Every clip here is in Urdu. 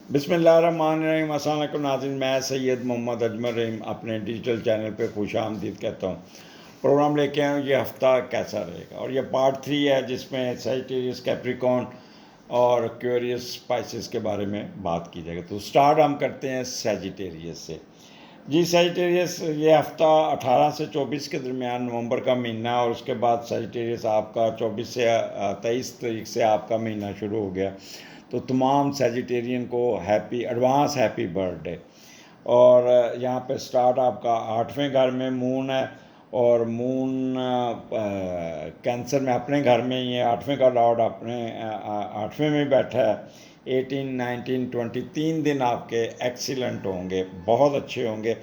بسم اللہ الرحمن الرحیم۔ السلام علیکم ناظرین، میں سید محمد اجمل رحیم اپنے ڈیجیٹل چینل پہ خوش آمدید کہتا ہوں۔ پروگرام لے کے آیا ہوں، یہ ہفتہ کیسا رہے گا، اور یہ پارٹ 3 ہے جس میں سیجیٹیریس، کیپریکون اور ایکویریس اسپائسز کے بارے میں بات کی جائے گی۔ تو سٹارٹ ہم کرتے ہیں سیجیٹیریس سے۔ جی سیجیٹیریس یہ ہفتہ 18 سے 24 کے درمیان نومبر کا مہینہ، اور اس کے بعد سیجیٹیریس آپ کا 24 سے 23 تاریخ سے آپ کا مہینہ شروع ہو گیا۔ تو تمام سیجیٹیرین کو ایڈوانس ہیپی برتھ ڈے۔ اور یہاں پہ سٹارٹ آپ کا 8ویں گھر میں مون ہے، اور مون کینسر میں اپنے گھر میں ہی ہے۔ 8ویں کا لارڈ اپنے 8ویں میں بیٹھا ہے۔ 18 19 20 3 دن آپ کے ایکسیلنٹ ہوں گے، بہت اچھے ہوں گے۔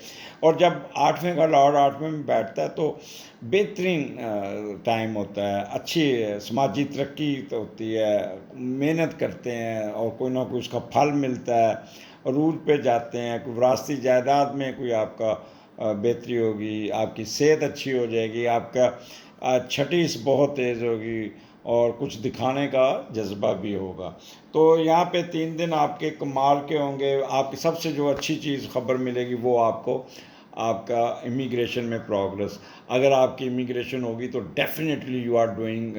اور جب 8ویں کا لارڈ 8ویں میں بیٹھتا ہے تو بہترین ٹائم ہوتا ہے، اچھی سماجی ترقی ہوتی ہے، محنت کرتے ہیں اور کوئی نہ کوئی اس کا پھل ملتا ہے، عروج پہ جاتے ہیں، کوئی وراثتی جائیداد میں کوئی آپ کا بہتری ہوگی، آپ کی صحت اچھی ہو جائے گی، آپ کا چھٹیس بہت تیز ہوگی، اور کچھ دکھانے کا جذبہ بھی ہوگا۔ تو یہاں پہ 3 دن آپ کے کمال کے ہوں گے۔ آپ کی سب سے جو اچھی چیز خبر ملے گی وہ آپ کو آپ کا امیگریشن میں پروگرس۔ اگر آپ کی امیگریشن ہوگی تو definitely you are doing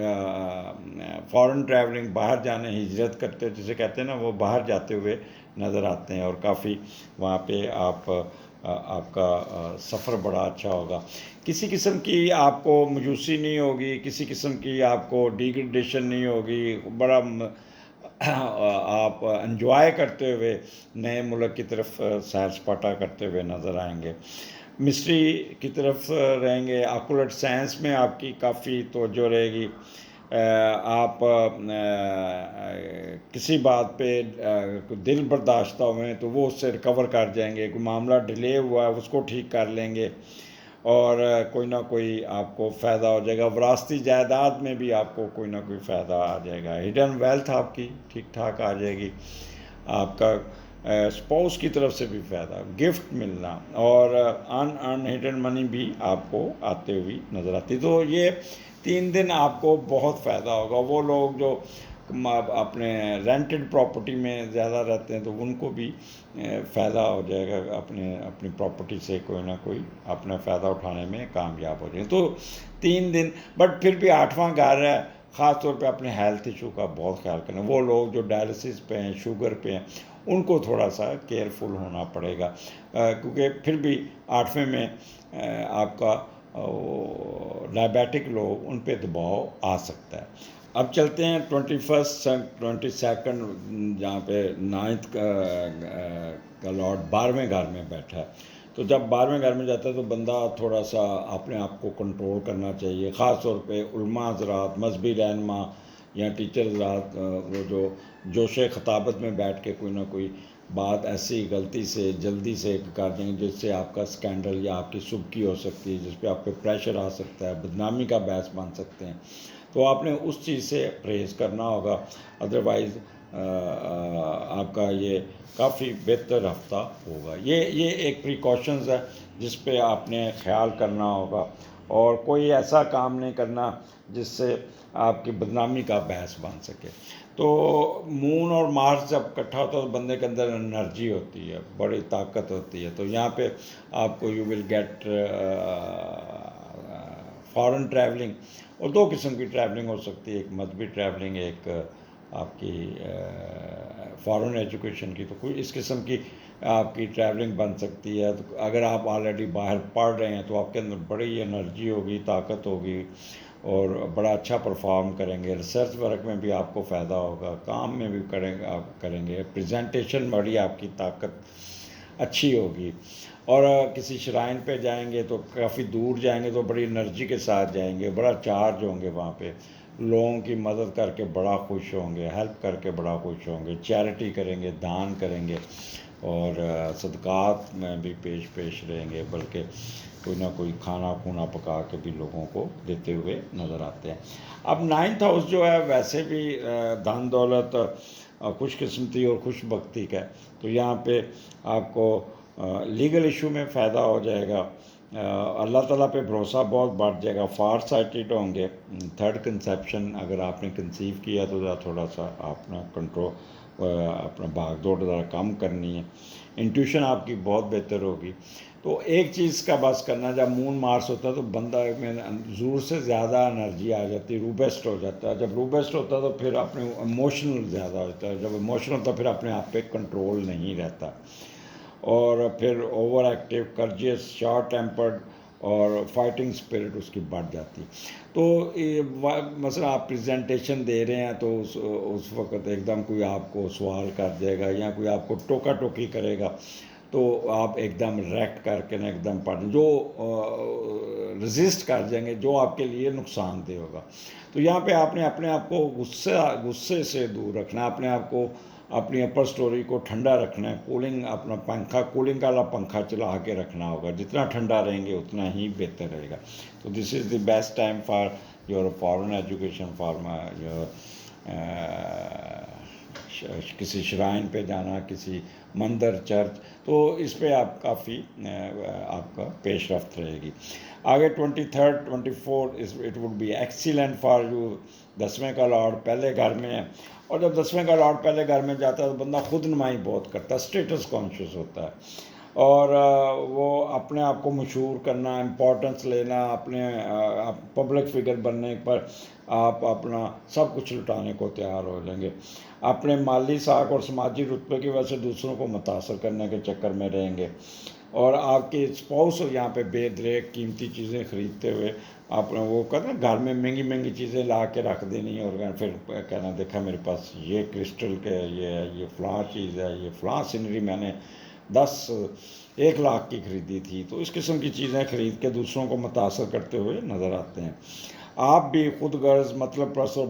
foreign travelling, باہر جانے، ہجرت کرتے جسے کہتے ہیں نا، وہ باہر جاتے ہوئے نظر آتے ہیں، اور کافی وہاں پہ آپ کا سفر بڑا اچھا ہوگا۔ کسی قسم کی آپ کو مایوسی نہیں ہوگی، کسی قسم کی آپ کو ڈیگریڈیشن نہیں ہوگی، بڑا آپ انجوائے کرتے ہوئے نئے ملک کی طرف سیر سپاٹا کرتے ہوئے نظر آئیں گے۔ مسٹری کی طرف رہیں گے، آکولٹ سائنس میں آپ کی کافی توجہ رہے گی۔ آپ کسی بات پہ دل برداشتہ ہوئے تو وہ اس سے ریکور کر جائیں گے، کوئی معاملہ ڈیلے ہوا ہے اس کو ٹھیک کر لیں گے، اور کوئی نہ کوئی آپ کو فائدہ ہو جائے گا۔ وراثتی جائیداد میں بھی آپ کو کوئی نہ کوئی فائدہ آ جائے گا۔ ہڈن ویلتھ آپ کی ٹھیک ٹھاک آ جائے گی۔ آپ کا اسپاؤس کی طرف سے بھی فائدہ، گفٹ ملنا، اور ارن ہڈن منی بھی آپ کو آتے ہوئی نظر آتی۔ تو یہ 3 دن آپ کو بہت فائدہ ہوگا۔ وہ لوگ جو اپنے رینٹڈ پراپرٹی میں زیادہ رہتے ہیں تو ان کو بھی فائدہ ہو جائے گا، اپنی پراپرٹی سے کوئی نہ کوئی اپنا فائدہ اٹھانے میں کامیاب ہو جائیں۔ تو 3 دن، بٹ پھر بھی 8واں گھر ہے، خاص طور پہ اپنے ہیلتھ ایشو کا بہت خیال کرنا۔ وہ لوگ جو ڈائلسس پہ ہیں، شوگر پہ ہیں، ان کو تھوڑا سا کیئرفل ہونا پڑے گا، کیونکہ پھر بھی 8ویں میں آپ کا ڈائبیٹک لوگ، ان پہ دباؤ آ سکتا ہے۔ اب چلتے ہیں 21 22 جہاں پہ 9 کا لارڈ 12ویں گھر میں بیٹھا ہے۔ تو جب 12ویں گھر میں جاتا ہے تو بندہ تھوڑا سا اپنے آپ کو کنٹرول کرنا چاہیے، خاص طور پہ علماء حضرات، مذہبی رہنما یا ٹیچر حضرات، وہ جو جوش خطابت میں بیٹھ کے کوئی نہ کوئی بات ایسی غلطی سے جلدی سے کر دیں جس سے آپ کا سکینڈل یا آپ کی سبکی ہو سکتی ہے، جس پہ آپ پہ پریشر آ سکتا ہے، بدنامی کا باعث بن سکتے ہیں، تو آپ نے اس چیز سے پرہیز کرنا ہوگا۔ ادروائز آپ کا یہ کافی بہتر ہفتہ ہوگا۔ یہ ایک پریکاشنز ہے جس پہ آپ نے خیال کرنا ہوگا، اور کوئی ایسا کام نہیں کرنا جس سے آپ کی بدنامی کا باعث بن سکے۔ تو مون اور مارس جب اکٹھا ہوتا ہے تو بندے کے اندر انرجی ہوتی ہے، بڑی طاقت ہوتی ہے۔ تو یہاں پہ آپ کو you will get foreign travelling, اور 2 قسم کی ٹریولنگ ہو سکتی ہے، ایک مذہبی ٹریولنگ، ایک آپ کی فارن ایجوکیشن کی۔ تو کوئی اس قسم کی آپ کی ٹریولنگ بن سکتی ہے۔ تو اگر آپ آلریڈی باہر پڑھ رہے ہیں تو آپ کے اندر بڑی انرجی ہوگی، طاقت ہوگی، اور بڑا اچھا پرفارم کریں گے۔ ریسرچ ورک میں بھی آپ کو فائدہ ہوگا، کام میں بھی کریں گے، پریزنٹیشن بڑی آپ کی طاقت اچھی ہوگی۔ اور کسی شرائن پہ جائیں گے تو کافی دور جائیں گے تو بڑی انرجی کے ساتھ جائیں گے، بڑا چارج ہوں گے وہاں پہ، لوگوں کی مدد کر کے بڑا خوش ہوں گے، ہیلپ کر کے بڑا خوش ہوں گے، چیریٹی کریں گے، دان کریں گے، اور صدقات میں بھی پیش رہیں گے، بلکہ کوئی نہ کوئی کھانا پکا کے بھی لوگوں کو دیتے ہوئے نظر آتے ہیں۔ اب 9th ہاؤس جو ہے ویسے بھی دھن دولت، خوش قسمتی اور خوش بختی کا ہے، تو یہاں پہ آپ کو لیگل ایشو میں فائدہ ہو جائے گا، اللہ تعالیٰ پہ بھروسہ بہت بڑھ جائے گا، فار سائٹڈ ہوں گے، 3rd کنسیپشن اگر آپ نے کنسیو کیا تو تھوڑا سا آپ نے اپنا بھاگ دوڑ ذرا کم کرنی ہے، انٹیوشن آپ کی بہت بہتر ہوگی۔ تو ایک چیز کا بس کرنا، جب مون مارس ہوتا ہے تو بندہ میں زور سے زیادہ انرجی آ جاتی ہے، روبسٹ ہو جاتا ہے۔ جب روبسٹ ہوتا ہے تو پھر اپنے ایموشنل زیادہ ہوتا ہے، جب ایموشنل ہوتا ہے پھر اپنے آپ پہ کنٹرول نہیں رہتا، اور پھر اوور ایکٹیو، کرجیس، شارٹ ٹیمپرڈ، اور فائٹنگ اسپرٹ اس کی بڑھ جاتی۔ تو مثلا آپ پریزنٹیشن دے رہے ہیں تو اس وقت ایک دم کوئی آپ کو سوال کر دے گا یا کوئی آپ کو ٹوکا ٹوکی کرے گا تو آپ ایک دم ریکٹ کر کے نا ایک دم پڑھ جو رزسٹ کر جائیں گے، جو آپ کے لیے نقصان دہ ہوگا۔ تو یہاں پہ آپ نے اپنے آپ کو غصے سے دور رکھنا ہے، اپنے آپ کو اپنی اپر سٹوری کو ٹھنڈا رکھنا ہے، کولنگ اپنا پنکھا، کولنگ والا پنکھا چلا کے رکھنا ہوگا، جتنا ٹھنڈا رہیں گے اتنا ہی بہتر رہے گا۔ تو this is the best time for your foreign education, for your کسی شرائن پہ جانا، کسی مندر، چرچ، تو اس پہ آپ کافی آپ کا پیش رفت رہے گی۔ آگے 23rd 24 it would be excellent for you. 10ویں کا لارڈ پہلے گھر میں ہے، اور جب 10ویں کا لارڈ پہلے گھر میں جاتا ہے تو بندہ خود نمائی بہت کرتا ہے، اسٹیٹس کانشیس ہوتا ہے، اور وہ اپنے آپ کو مشہور کرنا، امپورٹنس لینا، اپنے پبلک فگر بننے پر آپ اپنا سب کچھ لٹانے کو تیار ہو جائیں گے، اپنے مالی ساکھ اور سماجی رتبے کی وجہ سے دوسروں کو متاثر کرنے کے چکر میں رہیں گے، اور آپ کی اسپاؤس یہاں پہ بے دریک قیمتی چیزیں خریدتے ہوئے اپنا وہ کہتے ہیں گھر میں مہنگی مہنگی چیزیں لا کے رکھ دینی، اور پھر کہنا دیکھا میرے پاس یہ کرسٹل کے یہ ہے، یہ فلاں چیز ہے، یہ فلاں سینری میں نے 1 لاکھ کی خریدی تھی۔ تو اس قسم کی چیزیں خرید کے دوسروں کو متاثر کرتے ہوئے نظر آتے ہیں۔ آپ بھی خود غرض، مطلب پرست اور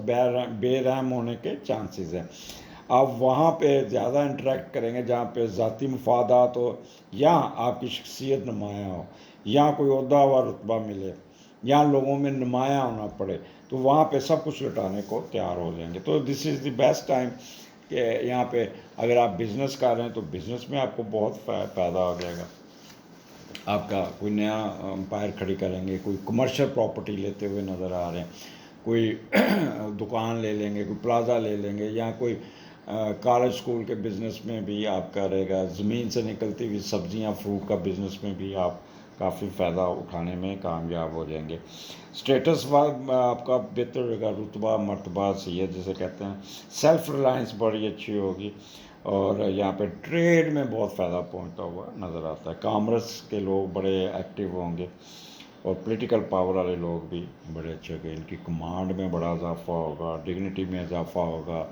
بے رحم ہونے کے چانسز ہیں۔ آپ وہاں پہ زیادہ انٹریکٹ کریں گے جہاں پہ ذاتی مفادات ہو، یا آپ کی شخصیت نمایاں ہو، یا کوئی عہدہ و رتبہ ملے، یا لوگوں میں نمایاں ہونا پڑے، تو وہاں پہ سب کچھ لٹانے کو تیار ہو جائیں گے۔ تو this is the best time کہ یہاں پہ اگر آپ بزنس کر رہے ہیں تو بزنس میں آپ کو بہت فائدہ ہو جائے گا، آپ کا کوئی نیا امپائر کھڑی کریں گے، کوئی کمرشل پراپرٹی لیتے ہوئے نظر آ رہے ہیں، کوئی دکان لے لیں گے، کوئی پلازا لے لیں گے، یا کوئی کالج اسکول کے بزنس میں بھی آپ کرے گا، زمین سے نکلتی ہوئی سبزیاں فروٹ کا بزنس میں بھی آپ کافی فائدہ اٹھانے میں کامیاب ہو جائیں گے۔ اسٹیٹس آپ کا بہتر ہوگا، رتبہ مرتبہ سید جسے کہتے ہیں، سیلف ریلائنس بڑی اچھی ہوگی، اور یہاں پہ ٹریڈ میں بہت فائدہ پہنچتا ہوا نظر آتا ہے۔ کامرس کے لوگ بڑے ایکٹیو ہوں گے، اور پولیٹیکل پاور والے لوگ بھی بڑے اچھے ہوگے، ان کی کمانڈ میں بڑا اضافہ ہوگا، ڈگنیٹی میں اضافہ ہوگا،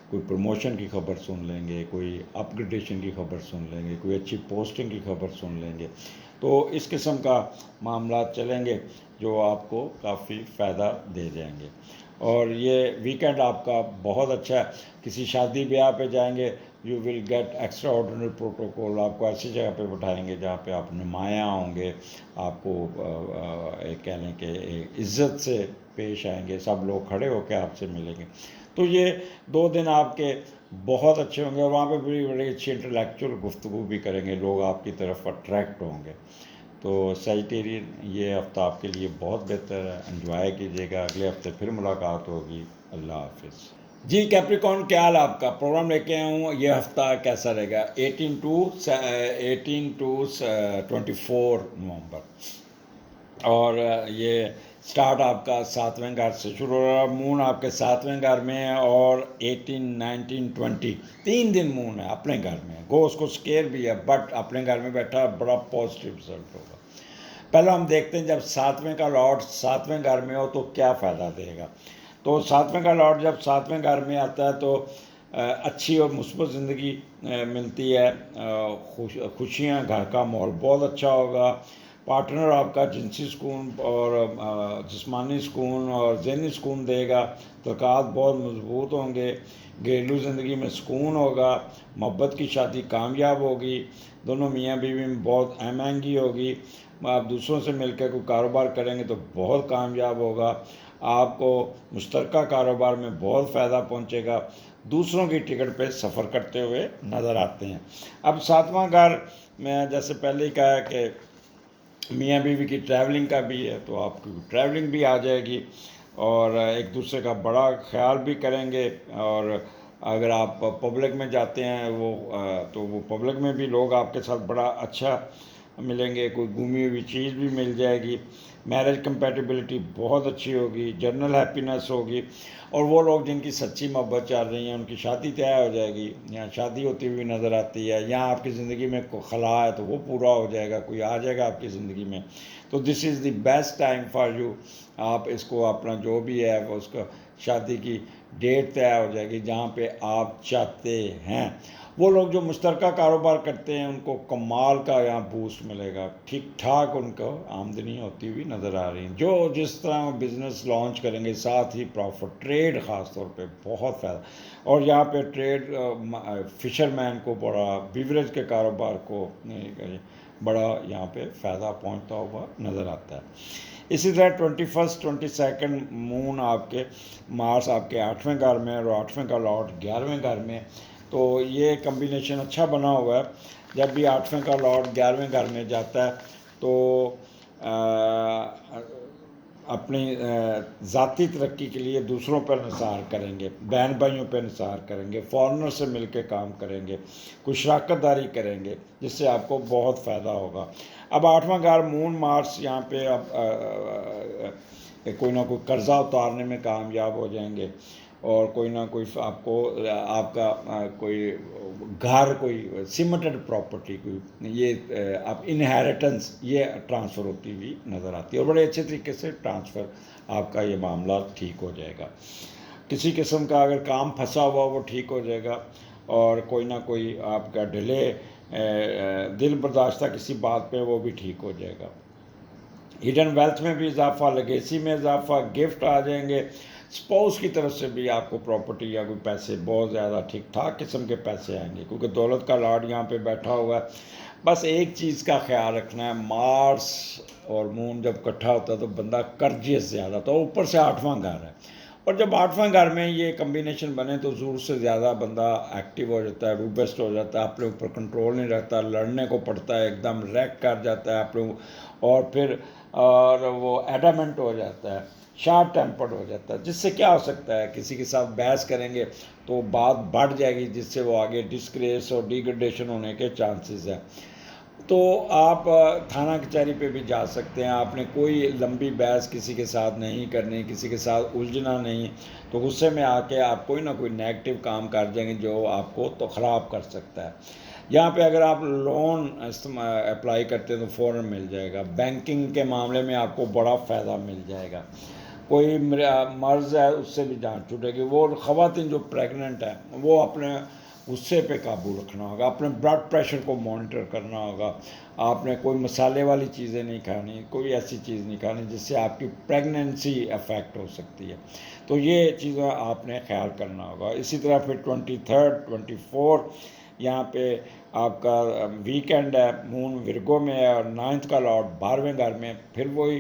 کوئی پروموشن کی خبر سن لیں گے، کوئی اپ گریڈیشن کی خبر سن لیں گے، کوئی اچھی پوسٹنگ کی خبر سن لیں گے، تو اس قسم کا معاملات چلیں گے جو آپ کو کافی فائدہ دے جائیں گے۔ اور یہ ویکینڈ آپ کا بہت اچھا ہے، کسی شادی بیاہ پہ جائیں گے، you will get extraordinary protocol, آپ کو ایسی جگہ پہ بٹھائیں گے جہاں پہ آپ نمایاں ہوں گے، آپ کو ایک کہہ لیں کہ عزت سے پیش آئیں گے، سب لوگ کھڑے ہو کے آپ سے ملیں گے۔ تو یہ 2 دن آپ کے بہت اچھے ہوں گے، اور وہاں پہ بڑی بڑی اچھی انٹلیکچوئل گفتگو بھی کریں گے، لوگ آپ کی طرف اٹریکٹ ہوں گے۔ تو سیجیٹیرین یہ ہفتہ آپ کے لیے بہت بہتر ہے، انجوائے کیجیے گا، اگلے ہفتے پھر ملاقات ہوگی، اللہ حافظ۔ جی کیپریکون، کیا حال آپ کا؟ پروگرام لے کے آیا ہوں، یہ ہفتہ کیسا رہے گا؟ 18 to 24 نومبر، اور یہ سٹارٹ آپ کا 7ویں گھر سے شروع ہو رہا ہے، مون آپ کے 7ویں گھر میں ہے، اور 18 19 20 3 دن مون ہے اپنے گھر میں، گو اس کو سکیئر بھی ہے، بٹ اپنے گھر میں بیٹھا بڑا پازیٹیو رزلٹ ہوگا۔ پہلے ہم دیکھتے ہیں جب 7ویں کا لارڈ 7ویں گھر میں ہو تو کیا فائدہ دے گا۔ تو 7ویں کا لارڈ جب 7ویں گھر میں آتا ہے تو اچھی اور مثبت زندگی ملتی ہے، خوشیاں، گھر کا ماحول بہت اچھا ہوگا، پارٹنر آپ کا جنسی سکون اور جسمانی سکون اور ذہنی سکون دے گا، تعلقات بہت مضبوط ہوں گے، گھریلو زندگی میں سکون ہوگا، محبت کی شادی کامیاب ہوگی، دونوں میاں بیوی میں بہت ہم آہنگی ہوگی، آپ دوسروں سے مل کے کوئی کاروبار کریں گے تو بہت کامیاب ہوگا، آپ کو مشترکہ کاروبار میں بہت فائدہ پہنچے گا، دوسروں کی ٹکٹ پہ سفر کرتے ہوئے نظر آتے ہیں۔ اب 7واں گھر میں جیسے پہلے ہی کہا کہ میاں بیوی کی ٹریولنگ کا بھی ہے، تو آپ کی ٹریولنگ بھی آ جائے گی، اور ایک دوسرے کا بڑا خیال بھی کریں گے، اور اگر آپ پبلک میں جاتے ہیں تو وہ پبلک میں بھی لوگ آپ کے ساتھ بڑا اچھا ملیں گے، کوئی گھومی ہوئی چیز بھی مل جائے گی، میرج کمپیٹیبلٹی بہت اچھی ہوگی، جنرل ہیپینس ہوگی، اور وہ لوگ جن کی سچی محبت چل رہی ہیں ان کی شادی طے ہو جائے گی، یہاں شادی ہوتی ہوئی نظر آتی ہے، یہاں آپ کی زندگی میں کوئی خلا ہے تو وہ پورا ہو جائے گا، کوئی آ جائے گا آپ کی زندگی میں، تو this is the best time for you. آپ اس کو اپنا جو بھی ہے اس کو شادی کی ڈیٹ طے ہو جائے گی جہاں پہ آپ چاہتے ہیں. وہ لوگ جو مشترکہ کاروبار کرتے ہیں ان کو کمال کا یہاں بوسٹ ملے گا، ٹھیک ٹھاک ان کو آمدنی ہوتی ہوئی نظر آ رہی ہیں. جو جس طرح بزنس لانچ کریں گے ساتھ ہی پروفٹ، ٹریڈ خاص طور پہ بہت فائدہ، اور یہاں پہ ٹریڈ فشر مین کو بڑا، بیوریج کے کاروبار کو بڑا یہاں پہ فائدہ پہنچتا ہوا نظر آتا ہے. اسی طرح 21 22 مون آپ کے مارس آپ کے 8ویں گھر میں، اور 8ویں کا لاٹ 11ویں گھر میں، تو یہ کمبینیشن اچھا بنا ہوا ہے. جب بھی 8ویں کا لاٹ 11ویں گھر میں جاتا ہے تو اپنی ذاتی ترقی کے لیے دوسروں پر نثار کریں گے، بہن بھائیوں پہ نثار کریں گے، فارنر سے مل کے کام کریں گے، کوئی شراکت داری کریں گے جس سے آپ کو بہت فائدہ ہوگا. اب 8واں گھر مون مارس یہاں پہ اب کوئی نہ کوئی قرضہ اتارنے میں کامیاب ہو جائیں گے، اور کوئی نہ کوئی آپ کو آپ کا کوئی گھر، کوئی سیمنٹڈ پراپرٹی، کوئی یہ آپ انہیریٹنس یہ ٹرانسفر ہوتی ہوئی نظر آتی ہے، اور بڑے اچھے طریقے سے ٹرانسفر آپ کا یہ معاملہ ٹھیک ہو جائے گا. کسی قسم کا اگر کام پھنسا ہوا وہ ٹھیک ہو جائے گا، اور کوئی نہ کوئی آپ کا ڈیلے دل برداشتہ کسی بات پہ وہ بھی ٹھیک ہو جائے گا. ہڈن ویلتھ میں بھی اضافہ، لیگیسی میں اضافہ، گفٹ آ جائیں گے، اسپاؤس کی طرف سے بھی آپ کو پراپرٹی یا کوئی پیسے بہت زیادہ ٹھیک ٹھاک قسم کے پیسے آئیں گے، کیونکہ دولت کا لاڈ یہاں پہ بیٹھا ہوا ہے. بس ایک چیز کا خیال رکھنا ہے، مارس اور مون جب اکٹھا ہوتا ہے تو بندہ قرضے سے زیادہ، تو اوپر سے 8واں گھر ہے، اور جب 8واں گھر میں یہ کمبینیشن بنے تو ضرور سے زیادہ بندہ ایکٹیو ہو جاتا ہے، روبسٹ ہو جاتا ہے، اپنے اوپر کنٹرول نہیں رکھتا، لڑنے کو پڑتا ہے، ایک دم ریک کر جاتا ہے اپنے، اور پھر وہ ایڈامنٹ ہو جاتا ہے، شارٹ ٹیمپرڈ ہو جاتا ہے، جس سے کیا ہو سکتا ہے کسی کے ساتھ بحث کریں گے تو بات بڑھ جائے گی، جس سے وہ آگے ڈسگریس اور ڈیگریڈیشن ہونے کے چانسز ہیں. تو آپ تھانہ کچہری پہ بھی جا سکتے ہیں، آپ نے کوئی لمبی بحث کسی کے ساتھ نہیں کرنی، کسی کے ساتھ الجھنا نہیں، تو غصے میں آ کے آپ کوئی نہ کوئی نیگیٹو کام کر جائیں گے جو آپ کو تو خراب کر سکتا ہے. یہاں پہ اگر آپ لون اپلائی کرتے ہیں تو فوراً مل جائے گا، بینکنگ کے معاملے میں آپ کو بڑا فائدہ مل جائے گا. کوئی مرض ہے اس سے بھی جان چھوٹے گی. وہ خواتین جو پریگننٹ ہیں وہ اپنے غصے پہ قابو رکھنا ہوگا، اپنے بلڈ پریشر کو مانیٹر کرنا ہوگا، آپ نے کوئی مسالے والی چیزیں نہیں کھانی، کوئی ایسی چیز نہیں کھانی جس سے آپ کی پریگننسی افیکٹ ہو سکتی ہے، تو یہ چیزیں آپ نے خیال کرنا ہوگا. اسی طرح پھر 23 24 یہاں پہ آپ کا ویکینڈ ہے، مون ورگو میں ہے، اور 9 کا لاٹ 12ویں گھر میں، پھر وہی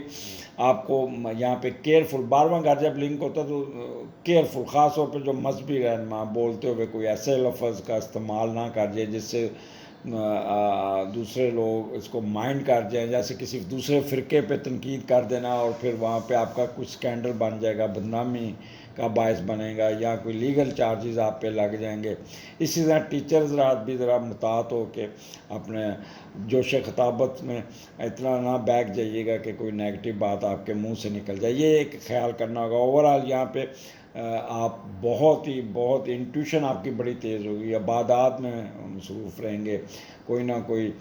آپ کو یہاں پہ کیئرفل، 12واں گھر جب لنک ہوتا ہے تو کیئرفل، خاص طور پہ جو مذہبی رہنما بولتے ہوئے کوئی ایسے لفظ کا استعمال نہ کر جائے جس سے دوسرے لوگ اس کو مائنڈ کر جائیں، جیسے کسی دوسرے فرقے پہ تنقید کر دینا اور پھر وہاں پہ آپ کا کچھ سکینڈل بن جائے گا، بدنامی کا باعث بنے گا، یا کوئی لیگل چارجز آپ پہ لگ جائیں گے. اسی طرح ٹیچرز رات بھی ذرا محتاط ہو کے اپنے جوش خطابت میں اتنا نہ بیٹھ جائیے گا کہ کوئی نیگیٹو بات آپ کے منہ سے نکل جائے، یہ ایک خیال کرنا ہوگا. اوورآل یہاں پہ آپ بہت انٹیوشن آپ کی بڑی تیز ہوگی، عبادات میں مصروف رہیں گے، کوئی نہ کوئی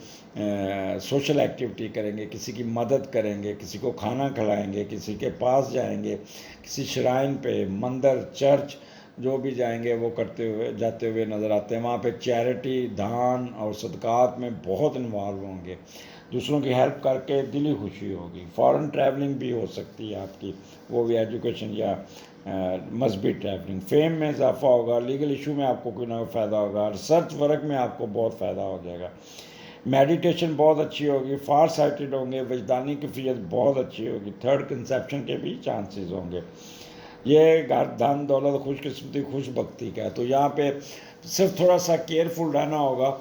سوشل ایکٹیویٹی کریں گے، کسی کی مدد کریں گے، کسی کو کھانا کھلائیں گے، کسی کے پاس جائیں گے، کسی شرائن پہ، مندر، چرچ جو بھی جائیں گے وہ جاتے ہوئے نظر آتے ہیں. وہاں پہ چیریٹی، دان اور صدقات میں بہت انوالو ہوں گے، دوسروں کی ہیلپ کر کے دلی خوشی ہوگی. فارن ٹریولنگ بھی ہو سکتی ہے آپ کی، وہ بھی ایجوکیشن یا مذہبی ٹریولنگ. فیم میں اضافہ ہوگا، لیگل ایشو میں آپ کو کوئی نہ کوئی فائدہ ہوگا، ریسرچ ورک میں آپ کو بہت فائدہ ہو جائے گا. میڈیٹیشن بہت اچھی ہوگی، فار سائٹڈ ہوں گے، وجدانی کیفیت بہت اچھی ہوگی، تھرڈ کنسیپشن کے بھی چانسز ہوں گے. یہ گھر دھن دولت خوش قسمتی خوش بختی کا ہے، تو یہاں پہ صرف تھوڑا سا کیئرفل رہنا ہوگا،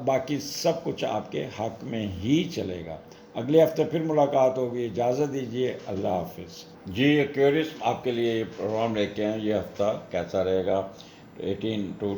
باقی سب کچھ آپ کے حق میں ہی چلے گا. اگلے ہفتے پھر ملاقات ہوگی، اجازت دیجیے، اللہ حافظ. جی ایکویرس آپ کے لیے یہ پروگرام لے کے آئے، یہ ہفتہ کیسا رہے گا، 18 to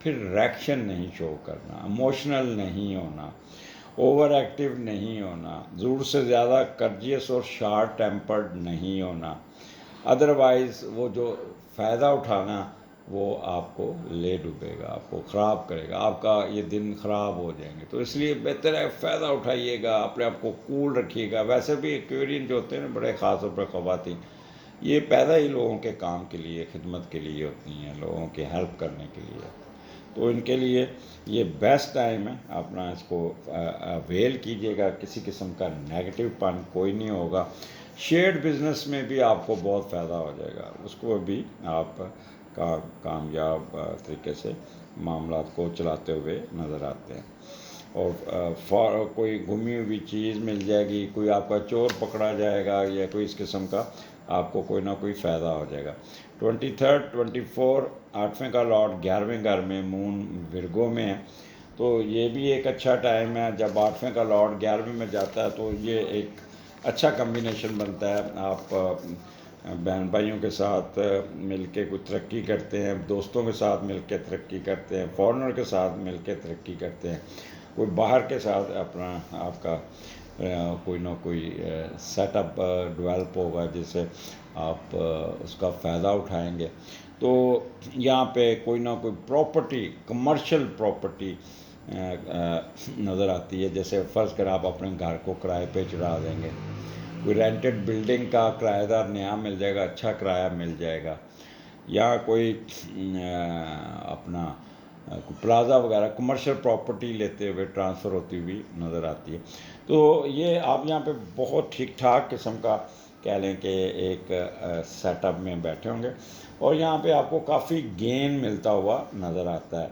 پھر ریئیکشن نہیں شو کرنا، ایموشنل نہیں ہونا، اوور ایکٹیو نہیں ہونا، ضرور سے زیادہ کرجیس اور شارٹ ٹیمپرڈ نہیں ہونا، ادروائز وہ جو فائدہ اٹھانا وہ آپ کو لے ڈوبے گا، آپ کو خراب کرے گا، آپ کا یہ دن خراب ہو جائیں گے۔ تو اس لیے بہتر ہے فائدہ اٹھائیے گا، اپنے آپ کو کول رکھیے گا۔ ویسے بھی ایکویرین جو ہوتے ہیں نا، بڑے خاص طور پر خواتین، یہ پیدا ہی لوگوں کے کام کے لیے، خدمت کے لیے ہوتی ہیں، لوگوں کی ہیلپ کرنے کے لیے، تو ان کے لیے یہ بیسٹ ٹائم ہے، اپنا اس کو اویل کیجیے گا۔ کسی قسم کا نیگیٹو پن کوئی نہیں ہوگا۔ شیئرڈ بزنس میں بھی آپ کو بہت فائدہ ہو جائے گا، اس کو بھی آپ کامیاب طریقے سے معاملات کو چلاتے ہوئے نظر آتے ہیں۔ اور کوئی گمی ہوئی چیز مل جائے گی، کوئی آپ کا چور پکڑا جائے گا، یا کوئی اس قسم کا آپ کو کوئی نہ کوئی فائدہ ہو جائے گا۔ 23، 24، 8ویں کا لاٹ 11ویں گھر میں، مون ورگو میں ہے، تو یہ بھی ایک اچھا ٹائم ہے۔ جب 8ویں کا لاٹ 11ویں میں جاتا ہے تو یہ ایک اچھا کمبینیشن بنتا ہے۔ آپ بہن بھائیوں کے ساتھ مل کے کوئی ترقی کرتے ہیں، دوستوں کے ساتھ مل کے ترقی کرتے ہیں، فارنر کے ساتھ مل کے ترقی کرتے ہیں، کوئی باہر کے ساتھ اپنا آپ کا کوئی نہ کوئی سیٹ اپ ڈیولپ ہوگا جس سے آپ اس کا فائدہ اٹھائیں گے۔ تو یہاں پہ کوئی نہ کوئی پراپرٹی، کمرشل پراپرٹی نظر آتی ہے، جیسے فرض کر آپ اپنے گھر کو کرائے پہ چڑھا دیں گے، کوئی رینٹڈ بلڈنگ کا کرایہ دار نیا مل جائے گا، اچھا کرایہ مل جائے گا، یا کوئی اپنا پلازا وغیرہ کمرشل پراپرٹی لیتے ہوئے ٹرانسفر ہوتی ہوئی نظر آتی ہے۔ تو یہ آپ یہاں پہ بہت ٹھیک ٹھاک قسم کا کہہ لیں کہ ایک سیٹ اپ میں بیٹھے ہوں گے، اور یہاں پہ آپ کو کافی گین ملتا ہوا نظر آتا ہے،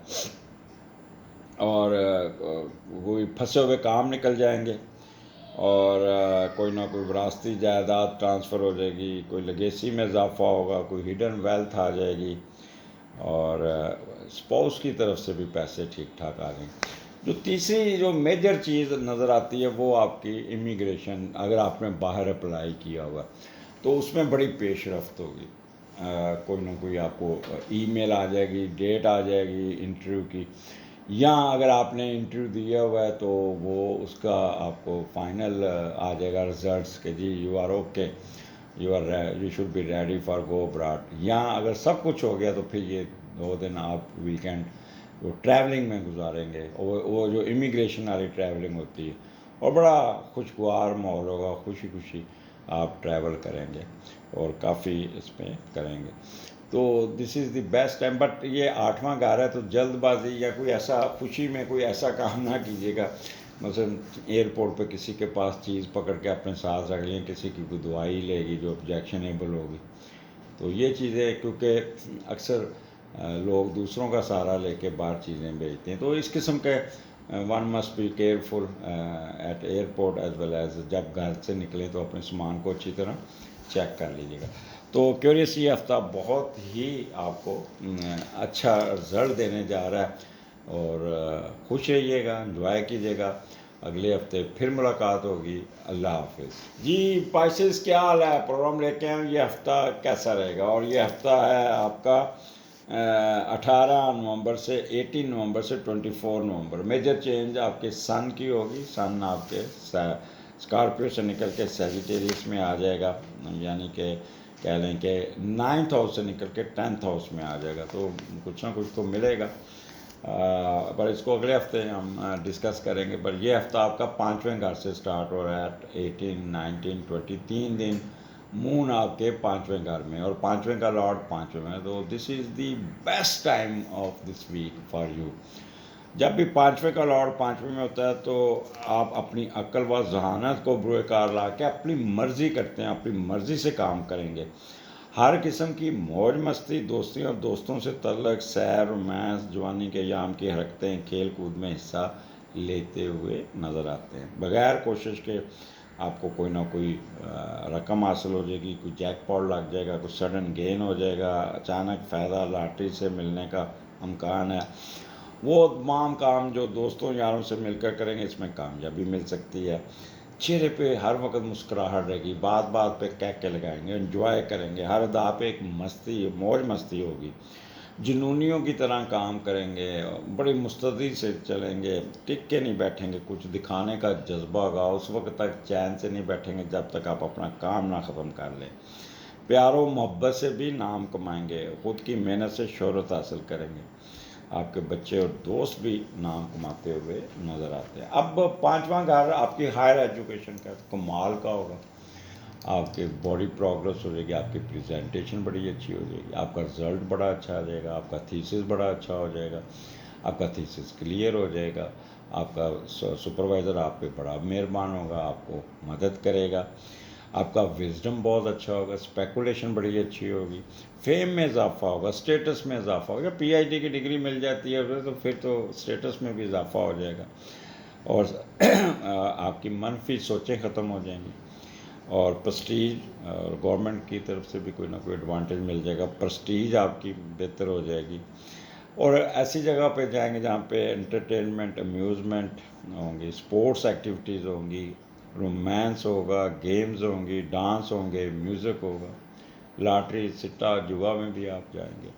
اور کوئی پھنسے ہوئے کام نکل جائیں گے، اور کوئی نہ کوئی وراثتی جائیداد ٹرانسفر ہو جائے گی، کوئی لیگیسی میں اضافہ ہوگا، کوئی ہڈن ویلتھ آ جائے گی، اور اسپاؤس کی طرف سے بھی پیسے ٹھیک ٹھاک آ جائیں گے۔ جو تیسری جو میجر چیز نظر آتی ہے وہ آپ کی امیگریشن، اگر آپ نے باہر اپلائی کیا ہوا تو اس میں بڑی پیش رفت ہوگی، کوئی نہ کوئی آپ کو ای میل آ جائے گی، ڈیٹ آ جائے گی انٹرویو کی، یا اگر آپ نے انٹرویو دیا ہوا ہے تو وہ اس کا آپ کو فائنل آ جائے گا رزلٹس کہ جی you are okay, you should be ready for go abroad. یا اگر سب کچھ ہو گیا تو پھر یہ 2 دن آپ ویکینڈ وہ ٹریولنگ میں گزاریں گے، وہ جو امیگریشن والی ٹریولنگ ہوتی ہے، اور بڑا خوشگوار ماحول ہوگا، خوشی خوشی آپ ٹریول کریں گے اور کافی اس میں کریں گے۔ تو this is the best time. But یہ 8واں گھر ہے تو جلد بازی یا کوئی ایسا خوشی میں کوئی ایسا کام نہ کیجیے گا، مثلاً ایئرپورٹ پہ کسی کے پاس چیز پکڑ کے اپنے ساتھ رکھ لیں، کسی کی کوئی دوائی لے گی جو آبجیکشنیبل ہوگی، تو یہ چیزیں کیونکہ اکثر لوگ دوسروں کا سہارا لے کے باہر چیزیں بھیجتے ہیں، تو اس قسم کے one must be careful at airport as well as جب گھر سے نکلیں تو اپنے سامان کو اچھی طرح چیک کر لیجیے گا۔ تو کیوریس یہ ہفتہ بہت ہی آپ کو اچھا رزلٹ دینے جا رہا ہے، اور خوش رہیے گا، انجوائے کیجیے گا۔ اگلے ہفتے پھر ملاقات ہوگی۔ اللہ حافظ جی۔ پائسز کیا حال ہے؟ پروگرام لے کے آئیں، یہ ہفتہ کیسا رہے گا؟ اور یہ ہفتہ ہے آپ کا 18 نومبر سے 18 نومبر سے 24 نومبر۔ میجر چینج آپ کے سن کی ہوگی، سن آپ کے اسکارپیو سے نکل کے سیجیٹیریس میں آ جائے گا، یعنی کہ کہہ لیں کہ 9th ہاؤس سے نکل کے 10th ہاؤس میں آ جائے گا، تو کچھ نہ کچھ تو ملے گا، پر اس کو اگلے ہفتے ہم ڈسکس کریں گے۔ پر یہ ہفتہ آپ کا 5ویں گھر سے سٹارٹ ہو رہا ہے، 18، 19، 20، 3 دن مون آپ کے 5ویں گھر میں، اور 5ویں کا لارڈ 5ویں میں، تو this is the best time of this week for you. جب بھی 5ویں کا لارڈ 5ویں میں ہوتا ہے تو آپ اپنی عقل و ذہانت کو بروئے کار لا کے اپنی مرضی کرتے ہیں، اپنی مرضی سے کام کریں گے۔ ہر قسم کی موج مستی، دوستی اور دوستوں سے تعلق، سیر، رومانس، جوانی کے ایام کی حرکتیں، کھیل کود میں حصہ لیتے ہوئے نظر آتے ہیں، بغیر کوشش کے آپ کو کوئی نہ کوئی رقم حاصل ہو جائے گی، کوئی جیک پاٹ لگ جائے گا، کوئی سڈن گین ہو جائے گا، اچانک فائدہ لاٹری سے ملنے کا امکان ہے۔ وہ تمام کام جو دوستوں یاروں سے مل کر کریں گے، اس میں کامیابی مل سکتی ہے۔ چہرے پہ ہر وقت مسکراہٹ رہے گی، بات بات پہ کہہ کے لگائیں گے، انجوائے کریں گے، ہر ادا پہ ایک مستی، موج مستی ہوگی۔ جنونیوں کی طرح کام کریں گے، بڑی مستعدی سے چلیں گے، ٹک کے نہیں بیٹھیں گے، کچھ دکھانے کا جذبہ ہوگا، اس وقت تک چین سے نہیں بیٹھیں گے جب تک آپ اپنا کام نہ ختم کر لیں۔ پیار و محبت سے بھی نام کمائیں گے، خود کی محنت سے شہرت حاصل کریں گے، آپ کے بچے اور دوست بھی نام کماتے ہوئے نظر آتے ہیں۔ اب پانچواں گھر آپ کی ہائر ایجوکیشن کا کمال کا ہوگا، آپ کے باڈی پروگرس ہو جائے گی، آپ کی پریزنٹیشن بڑی اچھی ہو جائے گی، آپ کا رزلٹ بڑا اچھا آ جائے گا، آپ کا تھیسس بڑا اچھا ہو جائے گا، آپ کا تھیسس کلیئر ہو جائے گا، آپ کا سپروائزر آپ پہ بڑا مہربان ہوگا، آپ کو مدد کرے گا، آپ کا وزڈم بہت اچھا ہوگا، اسپیکولیشن بڑی اچھی ہوگی، فیم میں اضافہ ہوگا، اسٹیٹس میں اضافہ ہوگا، پی ایچ ڈی کی ڈگری مل جاتی ہے تو پھر تو اسٹیٹس میں بھی اضافہ ہو جائے گا، اور آپ کی منفی سوچیں ختم ہو جائیں گی، اور پرسٹیج اور گورنمنٹ کی طرف سے بھی کوئی نہ کوئی ایڈوانٹیج مل جائے گا، پرسٹیج آپ کی بہتر ہو جائے گی، اور ایسی جگہ پہ جائیں گے جہاں پہ انٹرٹینمنٹ امیوزمنٹ ہوں گی، اسپورٹس ایکٹیویٹیز ہوں گی، رومانس ہوگا، گیمز ہوں گی، ڈانس ہوں گے، میوزک ہوگا، لاٹری سٹا جوا میں بھی آپ جائیں گے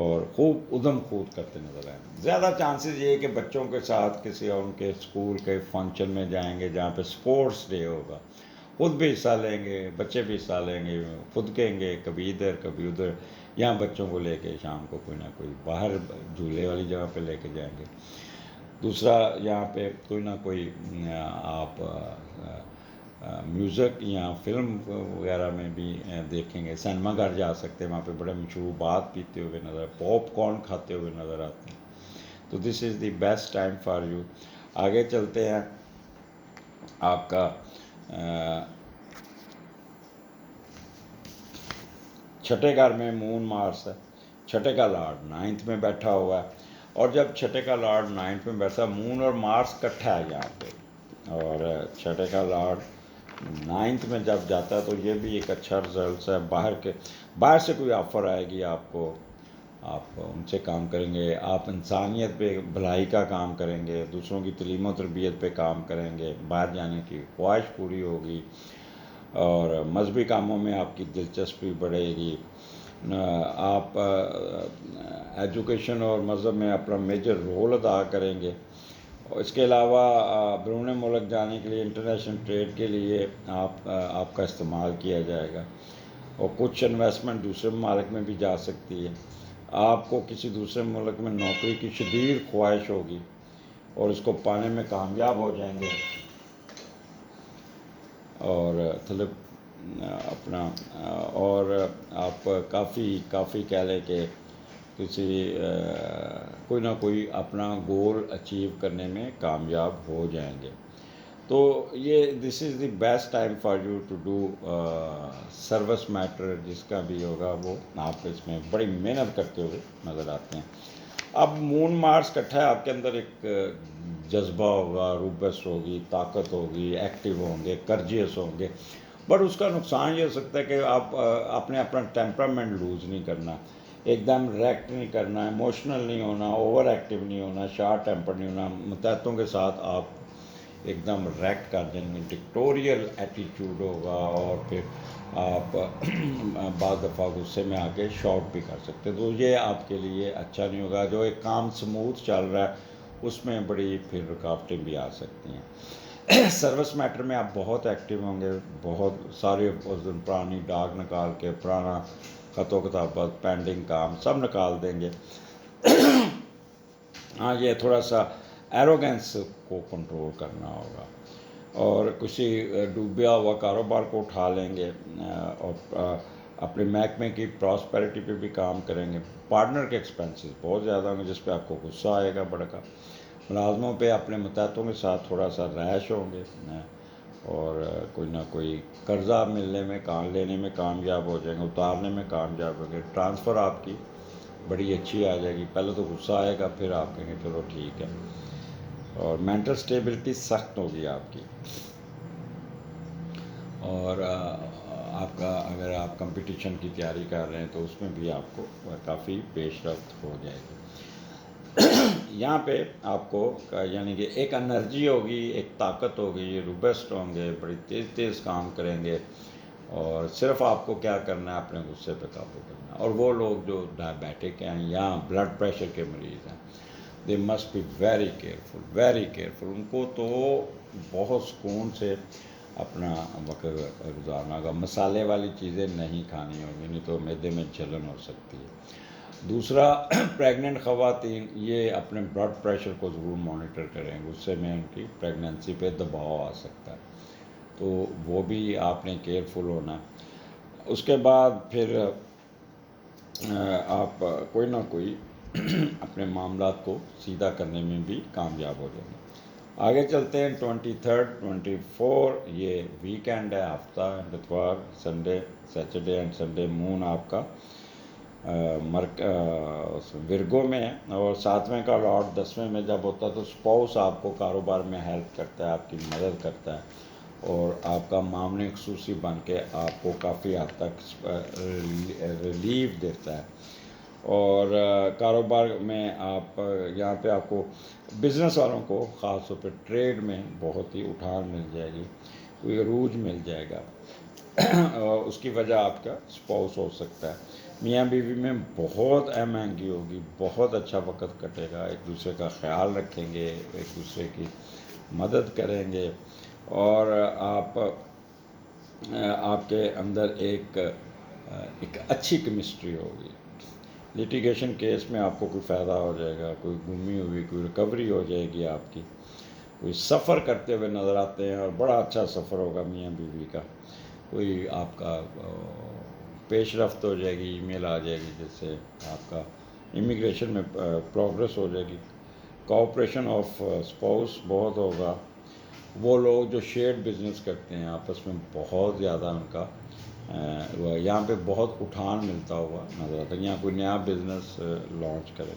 اور خوب ادھم کود کرتے نظر آئیں گے۔ زیادہ چانسز یہ ہے کہ بچوں کے ساتھ کسی اور ان کے اسکول کے فنکشن میں جائیں گے جہاں پہ اسپورٹس ڈے ہوگا، خود بھی حصہ لیں گے، بچے بھی حصہ لیں گے، خود کہیں گے کبھی ادھر کبھی ادھر، یہاں بچوں کو لے کے شام کو کوئی نہ کوئی باہر جھولے والی جگہ پہ لے کے جائیں گے۔ دوسرا یہاں پہ کوئی نہ کوئی آپ میوزک یا فلم وغیرہ میں بھی دیکھیں گے، سینما گھر جا سکتے ہیں، وہاں پہ بڑے مشروبات پیتے ہوئے نظر، پاپ کارن کھاتے ہوئے نظر آتے ہیں، تو this is the best time for you. آگے چلتے ہیں، آپ کا چھٹے گھر میں مون مارس ہے، چھٹے کا لارڈ نائنتھ میں بیٹھا ہوا ہے، اور جب چھٹے کا لارڈ نائنتھ میں بیٹھا، مون اور مارس کٹھا ہے یہاں پہ، اور چھٹے کا لارڈ نائنتھ میں جب جاتا ہے تو یہ بھی ایک اچھا رزلٹس ہے، باہر سے کوئی آفر آئے گی آپ کو، آپ ان سے کام کریں گے، آپ انسانیت پہ بھلائی کا کام کریں گے، دوسروں کی تعلیم و تربیت پہ کام کریں گے، باہر جانے کی خواہش پوری ہوگی، اور مذہبی کاموں میں آپ کی دلچسپی بڑھے گی، آپ ایجوکیشن اور مذہب میں اپنا میجر رول ادا کریں گے، اور اس کے علاوہ بیرون ملک جانے کے لیے انٹرنیشنل ٹریڈ کے لیے آپ کا استعمال کیا جائے گا، اور کچھ انویسٹمنٹ دوسرے ممالک میں بھی جا سکتی ہے، آپ کو کسی دوسرے ملک میں نوکری کی شدید خواہش ہوگی اور اس کو پانے میں کامیاب ہو جائیں گے، اور اپنا اور آپ کافی کہہ لیں کہ کسی کوئی نہ کوئی اپنا گول اچیو کرنے میں کامیاب ہو جائیں گے، تو یہ this is the best time for you to do service matter, جس کا بھی ہوگا وہ آپ اس میں بڑی محنت کرتے ہوئے نظر آتے ہیں۔ اب مون مارس کٹھا ہے، آپ کے اندر ایک جذبہ ہوگا، روبس ہوگی، طاقت ہوگی، ایکٹیو ہوں گے، کرجیس ہوں گے، بٹ اس کا نقصان یہ ہو سکتا ہے کہ آپ نے اپنا ٹیمپرامنٹ لوز نہیں کرنا، ایک دم ریکٹ نہیں کرنا، ایموشنل نہیں ہونا، اوور ایکٹیو نہیں ہونا، شارٹ ٹیمپر نہیں ہونا، متحدوں کے ساتھ آپ ایک دم ریکٹ کر دیں گے، ڈکٹوریل ایٹیٹیوڈ ہوگا، اور پھر آپ بعض دفعہ غصے میں آ کے شاٹ بھی کر سکتے، تو یہ آپ کے لیے اچھا نہیں ہوگا۔ جو ایک کام سموتھ چل رہا ہے اس میں بڑی پھر رکاوٹیں بھی آ سکتی ہیں۔ سروس میٹر میں آپ بہت ایکٹیو ہوں گے، بہت سارے اس دن پرانی ڈاک نکال کے، پرانا خط و کتابت، پینڈنگ کام سب نکال دیں گے۔ ہاں، یہ تھوڑا سا ایروگینس کو کنٹرول کرنا ہوگا، اور کسی ڈوبیا ہوا کاروبار کو اٹھا لیں گے، اور اپنے محکمے کی پراسپیرٹی پہ بھی کام کریں گے۔ پارٹنر کے ایکسپینسز بہت زیادہ ہوں گے جس پہ آپ کو غصہ آئے گا بڑا کا۔ ملازموں پہ اپنے متحدوں کے ساتھ تھوڑا سا ریش ہوں گے، اور کوئی نہ کوئی قرضہ ملنے میں لینے میں کامیاب ہو جائیں گے، اتارنے میں کامیاب ہوں گے، ٹرانسفر آپ کی بڑی اچھی آ جائے گی، پہلے تو غصہ آئے گا پھر آپ کہیں گے چلو ٹھیک ہے، اور مینٹل سٹیبلٹی سخت ہوگی آپ کی، اور آپ کا اگر آپ کمپٹیشن کی تیاری کر رہے ہیں تو اس میں بھی آپ کو کافی پیش رفت ہو جائے گی۔ یہاں پہ آپ کو یعنی کہ ایک انرجی ہوگی، ایک طاقت ہوگی، روبسٹ ہوں گے، بڑی تیز کام کریں گے، اور صرف آپ کو کیا کرنا ہے، اپنے غصے پہ قابو کرنا ہے۔ اور وہ لوگ جو ڈائبیٹک ہیں یا بلڈ پریشر کے مریض ہیں، they must be very careful, very careful. ان کو تو بہت سکون سے اپنا وقت گزارنا ہوگا، مسالے والی چیزیں نہیں کھانی ہوگی، نہیں تو معدے میں جلن ہو سکتی ہے۔ دوسرا، پریگننٹ خواتین یہ اپنے بلڈ پریشر کو ضرور مانیٹر کریں، غصے میں ان کی پریگننسی پہ دباؤ آ سکتا ہے، تو وہ بھی آپ نے کیئرفل ہونا ہے۔ اس کے بعد پھر آپ کوئی نہ کوئی اپنے معاملات کو سیدھا کرنے میں بھی کامیاب ہو جائیں گے۔ آگے چلتے ہیں 23، 24، یہ ویکینڈ ہے، ہفتہ، اتوار، سنڈے، سیٹرڈے اینڈ سنڈے مون آپ کا ورگو میں ہے، اور 7ویں کا لارڈ 10ویں میں جب ہوتا ہے تو اسپاؤس آپ کو کاروبار میں ہیلپ کرتا ہے، آپ کی مدد کرتا ہے، اور آپ کا معاملے خصوصی بن کے آپ کو کافی حد تک ریلیف دیتا ہے۔ اور کاروبار میں آپ یہاں پہ آپ کو بزنس والوں کو خاص طور پہ ٹریڈ میں بہت ہی اٹھان مل جائے گی، کوئی عروج مل جائے گا، اور اس کی وجہ آپ کا اسپاؤس ہو سکتا ہے۔ میاں بیوی میں بہت اہم آہنگی ہوگی، بہت اچھا وقت کٹے گا، ایک دوسرے کا خیال رکھیں گے، ایک دوسرے کی مدد کریں گے، اور آپ کے اندر ایک اچھی کیمسٹری ہوگی۔ لیٹیگیشن کیس میں آپ کو کوئی فائدہ ہو جائے گا، کوئی گمی ہوئی کوئی ریکوری ہو جائے گی آپ کی، کوئی سفر کرتے ہوئے نظر آتے ہیں اور بڑا اچھا سفر ہوگا میاں بیوی کا، کوئی آپ کا پیش رفت ہو جائے گی، ای میل آ جائے گی جس سے آپ کا امیگریشن میں پروگرس ہو جائے گی۔ کوآپریشن آف اسپاؤس بہت ہوگا۔ وہ لوگ جو شیئرڈ بزنس کرتے ہیں آپس میں بہت زیادہ ان کا یہاں پہ بہت اٹھان ملتا ہوا نظر آتا ہے، یہاں کوئی نیا بزنس لانچ کریں۔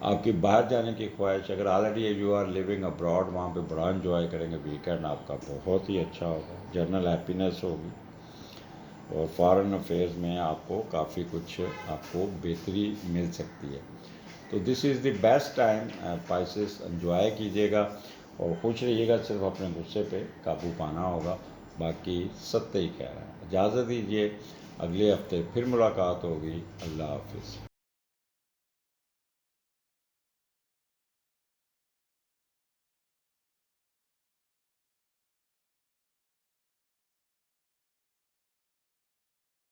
آپ کی باہر جانے کی خواہش، اگر already you are living abroad, وہاں پہ بڑا انجوائے کریں گے، ویکینڈ آپ کا بہت ہی اچھا ہوگا، جنرل ہیپینس ہوگی، اور فارن افیئرز میں آپ کو کافی کچھ آپ کو بہتری مل سکتی ہے۔ تو this is the best time, پائسز enjoy کیجیے گا اور خوش رہیے گا، صرف اپنے غصے پہ قابو پانا ہوگا، باقی ستّ ہی کہہ رہا ہے۔ اجازت دیجیے، اگلے ہفتے پھر ملاقات ہوگی۔ اللہ حافظ۔